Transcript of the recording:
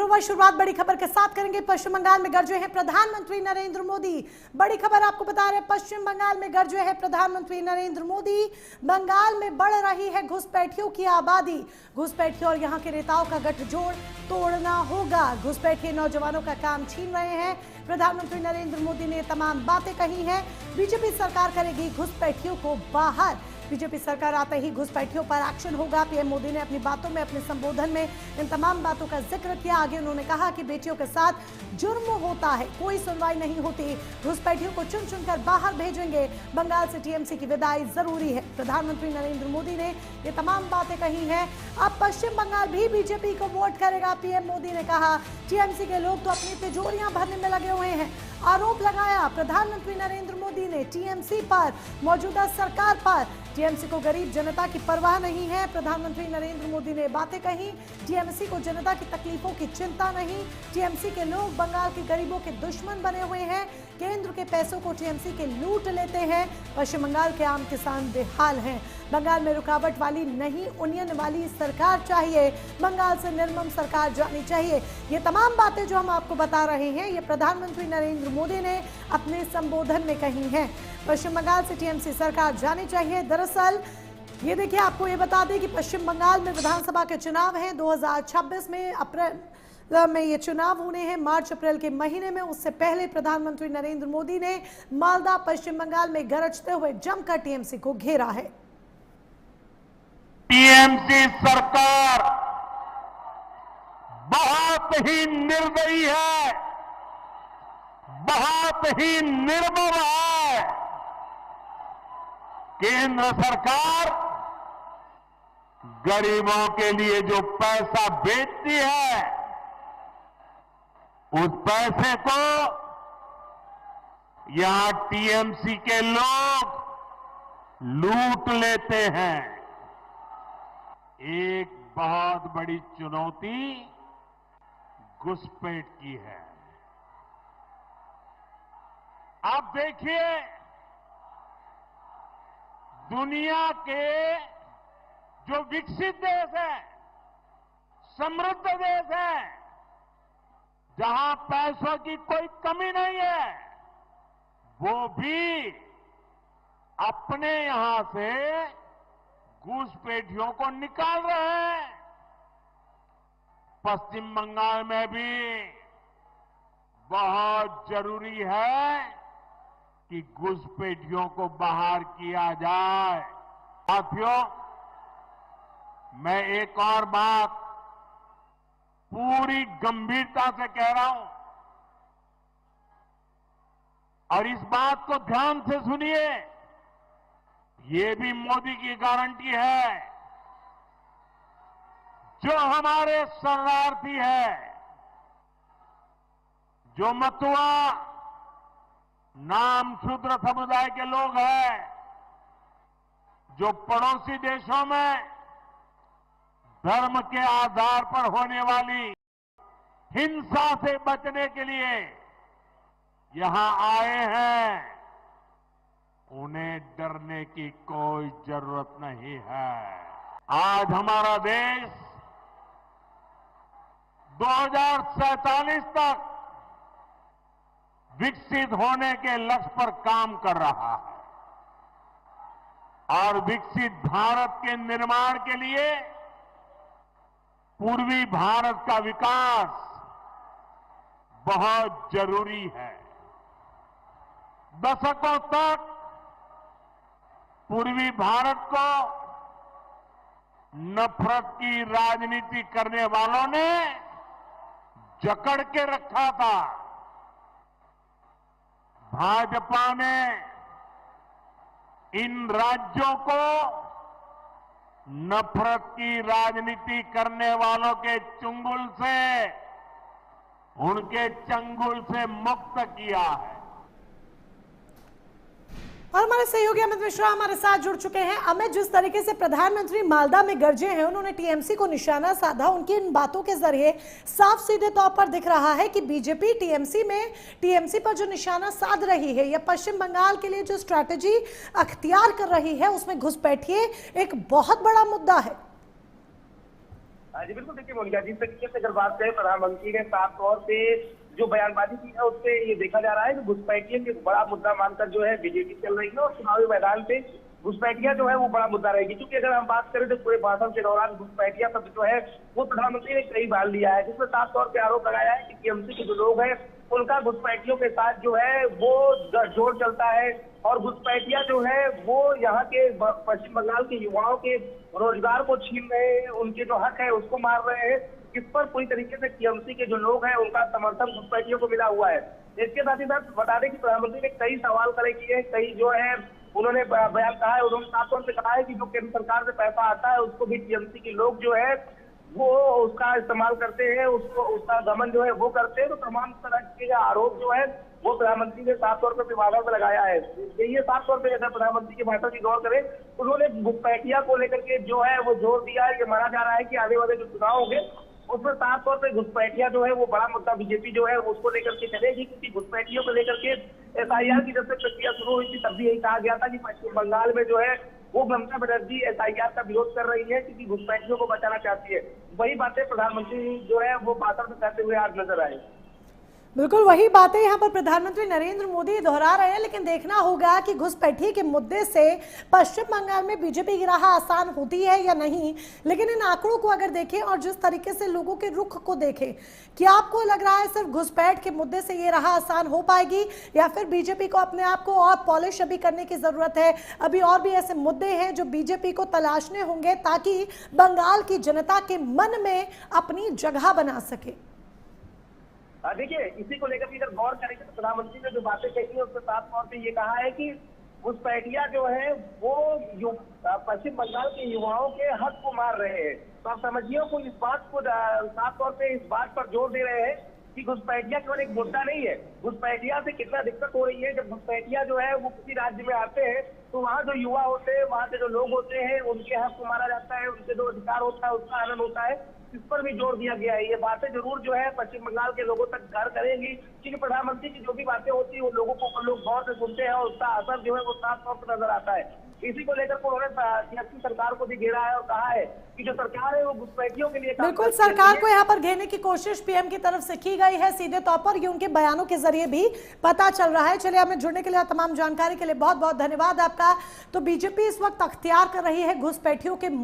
ध्रुव, शुरुआत बड़ी खबर के साथ करेंगे। पश्चिम बंगाल में गरजे हैं प्रधानमंत्री नरेंद्र मोदी। बड़ी खबर आपको बता रहे हैं, पश्चिम बंगाल में गरजे हैं प्रधानमंत्री नरेंद्र मोदी। बंगाल में बढ़ रही है घुसपैठियों की आबादी। घुसपैठियों और यहाँ के नेताओं का गठजोड़ तोड़ना होगा। घुसपैठिए नौजवानों का काम छीन रहे हैं। प्रधानमंत्री नरेंद्र मोदी ने तमाम बातें कही हैं। बीजेपी सरकार करेगी घुसपैठियों को बाहर। बीजेपी सरकार आते ही घुसपैठियों पर एक्शन होगा। पीएम मोदी ने अपनी बातों में, अपने संबोधन में इन तमाम बातों का जिक्र किया। आगे उन्होंने कहा कि बेटियों के साथ जुर्म होता है, कोई सुनवाई नहीं होती। घुसपैठियों को चुन चुनकर बाहर भेजेंगे। बंगाल से टीएमसी की विदाई जरूरी है। प्रधानमंत्री नरेंद्र मोदी ने ये तमाम बातें कही हैं। अब पश्चिम बंगाल भी बीजेपी को वोट करेगा। पीएम मोदी ने कहा टीएमसी के लोग तो अपनी तिजोरियां भरने में लगे हुए हैं। आरोप लगाया प्रधानमंत्री नरेंद्र मोदी ने टीएमसी पर, मौजूदा सरकार पर। टीएमसी को गरीब जनता की परवाह नहीं है। प्रधानमंत्री नरेंद्र मोदी ने बातें कही। टीएमसी को जनता की तकलीफों की चिंता नहीं। टीएमसी के लोग बंगाल के गरीबों के दुश्मन बने हुए हैं। केंद्र के पैसों को टीएमसी के लूट लेते हैं। पश्चिम बंगाल के आम किसान बेहाल हैं। बंगाल में रुकावट वाली नहीं, उन्नयन वाली सरकार चाहिए। बंगाल से निर्मम सरकार जानी चाहिए। ये तमाम बातें जो हम आपको बता रहे हैं, ये प्रधानमंत्री नरेंद्र मोदी ने अपने संबोधन में कही हैं। पश्चिम बंगाल से टीएमसी सरकार जानी चाहिए। दरअसल ये देखिए, आपको ये बता दें कि पश्चिम बंगाल में विधानसभा के चुनाव हैं 2026 में। अप्रैल में ये चुनाव होने हैं, मार्च अप्रैल के महीने में। उससे पहले प्रधानमंत्री नरेंद्र मोदी ने मालदा, पश्चिम बंगाल में गरजते हुए जमकर टीएमसी को घेरा है। टीएमसी सरकार बहुत ही निर्दयी है, बहुत ही निर्मम है। केंद्र सरकार गरीबों के लिए जो पैसा भेजती है, उस पैसे को यहां टीएमसी के लोग लूट लेते हैं। एक बहुत बड़ी चुनौती घुसपैठ की है। आप देखिए, दुनिया के जो विकसित देश है, समृद्ध देश है, जहां पैसों की कोई कमी नहीं है, वो भी अपने यहां से घुसपैठियों को निकाल रहे हैं। पश्चिम बंगाल में भी बहुत जरूरी है कि घुसपैठियों को बाहर किया जाए। साथियों, मैं एक और बात पूरी गंभीरता से कह रहा हूं, और इस बात को ध्यान से सुनिए। ये भी मोदी की गारंटी है। जो हमारे शरणार्थी है, जो मतुआ नाम शूद्र समुदाय के लोग हैं, जो पड़ोसी देशों में धर्म के आधार पर होने वाली हिंसा से बचने के लिए यहां आए हैं, उन्हें डरने की कोई जरूरत नहीं है। आज हमारा देश 2047 तक विकसित होने के लक्ष्य पर काम कर रहा है, और विकसित भारत के निर्माण के लिए पूर्वी भारत का विकास बहुत जरूरी है। दशकों तक पूर्वी भारत को नफरत की राजनीति करने वालों ने जकड़ के रखा था। भाजपा ने इन राज्यों को नफरत की राजनीति करने वालों के चंगुल से, उनके चंगुल से मुक्त किया है। और हमारे सहयोगी अमित मिश्रा हमारे साथ जुड़ चुके हैं। अमित, जिस तरीके से प्रधानमंत्री मालदा में गरजे हैं, उन्होंने टीएमसी को निशाना साधा। उनकी इन बातों के जरिए साफ सीधे तौर पर दिख रहा है कि बीजेपी टीएमसी पर जो निशाना साध रही है, या पश्चिम बंगाल के लिए जो स्ट्रैटेजी अख्तियार कर रही है, उसमें घुसपैठिए एक बहुत बड़ा मुद्दा है। जी बिल्कुल, देखिए मोनिका जी, इस तरीके से अगर बात करें, प्रधानमंत्री ने साफ तौर पे जो बयानबाजी की है उससे ये देखा जा रहा है कि घुसपैठियों की बड़ा मुद्दा मानकर जो है बीजेपी चल रही है और चुनावी मैदान पे घुसपैठिया जो है वो बड़ा मुद्दा रहेगी। क्योंकि अगर हम बात करें तो पूरे भाषण के दौरान घुसपैठिया शब्द जो है वो प्रधानमंत्री ने कई बार लिया है, जिसमें साफ तौर पे आरोप लगाया है कि टीएमसी के जो लोग हैं उनका घुसपैठियों के साथ जो है वो जोड़ चलता है और घुसपैठिया जो है वो यहाँ के पश्चिम बंगाल के युवाओं के रोजगार को छीन रहे हैं, उनके जो हक है उसको मार रहे हैं। इस पर पूरी तरीके से टीएमसी के जो लोग हैं उनका समर्थन घुसपैठियों को मिला हुआ है। इसके साथ ही साथ बता दें कि प्रधानमंत्री ने कई सवाल करे किए, कई जो है उन्होंने बयान कहा है, उन्होंने साफ तौर पे कहा है कि जो केंद्र सरकार से पैसा आता है उसको भी टीएमसी के लोग जो है वो उसका इस्तेमाल करते हैं, उसको उसका दमन जो है वो करते हैं। तो तमाम तरह के आरोप जो है वो प्रधानमंत्री ने साफ तौर पर विवादों में लगाया है। ये साफ तौर पर अगर प्रधानमंत्री के भाषण की गौर करें तो उन्होंने घुसपैठिया को लेकर के जो है वो जोर दिया है। ये माना जा रहा है कि आने वाले जो चुनाव होंगे उसमें साफ तौर पर घुसपैठिया जो है वो बड़ा मुद्दा बीजेपी जो है उसको लेकर के चलेगी, क्योंकि घुसपैठियों को लेकर के एसआईआर की जब से प्रक्रिया शुरू हुई थी तब भी यही कहा गया था कि पश्चिम बंगाल में जो है वो ममता बनर्जी एसआईआर का विरोध कर रही है क्योंकि घुसपैठियों को बचाना चाहती है। वही बातें प्रधानमंत्री जो है वो भाषण में कहते हुए आज नजर आए। बिल्कुल वही बातें यहाँ पर प्रधानमंत्री नरेंद्र मोदी दोहरा रहे हैं, लेकिन देखना होगा कि घुसपैठी के मुद्दे से पश्चिम बंगाल में बीजेपी की राह आसान होती है या नहीं। लेकिन इन आंकड़ों को अगर देखें और जिस तरीके से लोगों के रुख को देखें, क्या आपको लग रहा है सिर्फ घुसपैठ के मुद्दे से ये राह आसान हो पाएगी या फिर बीजेपी को अपने आप को और पॉलिश अभी करने की जरूरत है? अभी और भी ऐसे मुद्दे हैं जो बीजेपी को तलाशने होंगे ताकि बंगाल की जनता के मन में अपनी जगह बना सके। देखिए, इसी को लेकर अगर गौर करेंगे तो प्रधानमंत्री ने जो बातें कही है उसमें साफ तौर पे ये कहा है कि घुसपैठिया जो है वो पश्चिम बंगाल के युवाओं के हक को मार रहे हैं। तो आप समझिए को इस बात को साफ तौर पे इस बात पर जोर दे रहे हैं कि घुसपैठिया केवल एक मुद्दा नहीं है। घुसपैठिया से कितना दिक्कत हो रही है, जब घुसपैठिया जो है वो किसी राज्य में आते हैं तो वहाँ जो युवा होते हैं, वहाँ के जो लोग होते हैं, उनके हक को मारा जाता है, उनके जो अधिकार होता है उसका हनन होता है। इस पर भी जोर दिया गया है। ये बातें जरूर जो है पश्चिम बंगाल के लोगों तक घर करेंगी, क्योंकि प्रधानमंत्री की जो भी बातें होती है वो लोगों को लोग गौर से सुनते हैं और उसका असर जो है वो साफ तौर पर नजर आता है। इसी को लेकर उन्होंने टीएमसी सरकार को भी घेरा है और कहा है कि जो सरकार है वो घुसपैठियों के लिए बिल्कुल सरकार को यहाँ पर घेरने की कोशिश पीएम की तरफ से की गई है सीधे तौर पर, ये उनके बयानों के जरिए भी पता चल रहा है। चलिए, हमें जुड़ने के लिए तमाम जानकारी के लिए बहुत बहुत धन्यवाद आपका। तो बीजेपी इस वक्त अख्तियार कर रही है घुसपैठियों के